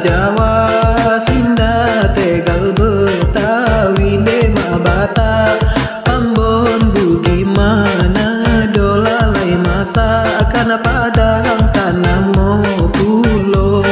Jawa, Sunda, Tegal, Betawi, Demak, Batak, Ambon, Bugimana, Dolalai, masakan Padang, Tanah Pulau.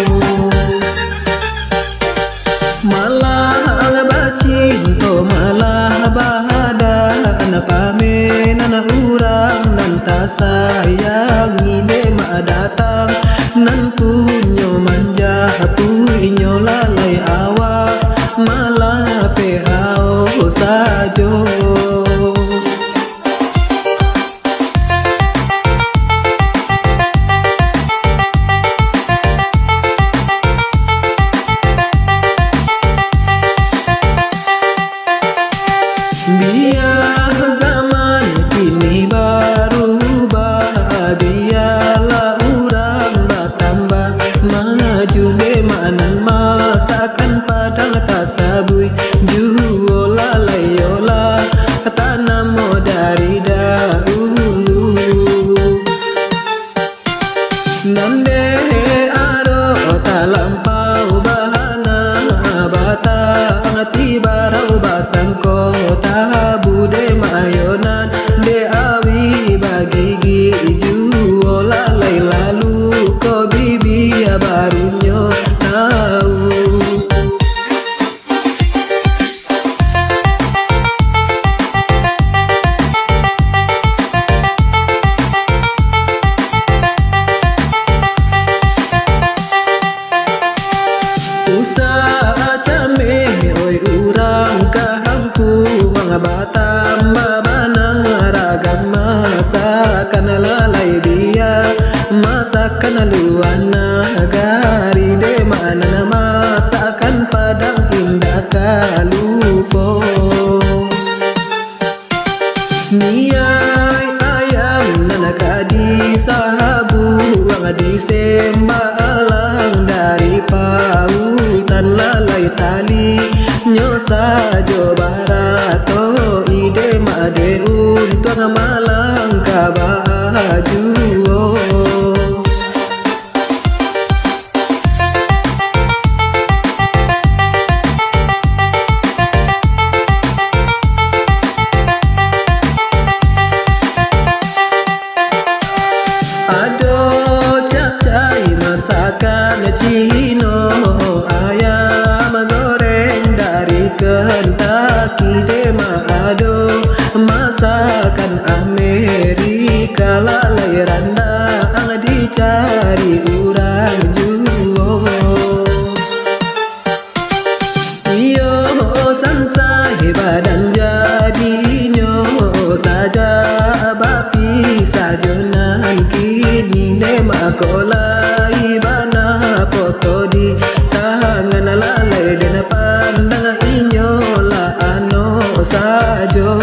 Malah bacinto, malah bahada, anak kami, anak urang, nan tak sayangi Demak datang, nan punyo manja, punyo lalai awak, malah pehau sajo. Biar zaman kini berubah, biarlah urang bertambah maju. Demanan masakan Padang tak sabui, juo lalai yola tanam dari dahulu. Nande aro tak lampau bahana, batang tibarau basang kota bude mayonan, de awi bagi juo lalai lalu ko bibi barunya tahu. Usaha came oi urang kahamku, wang batam babana ragam masakan lalai dia, masakan luana gari Demana, masakan Padang indah kalupo. Niai ayam nana kadi sahabu, wang disembalang dari pautan lalai tali, nyosa jo barato ide made untung malang kabajuo. Ado capcay masakan Cino, ayam goreng dari Kentucky, Demak ado masakan Amerika, lalai randang dicari urang juo. Iyo sansai badan jadinyo saja bapi sajonan kini Demak kolai bana foto di tangan lalai dan pandang inyo la ano sajo.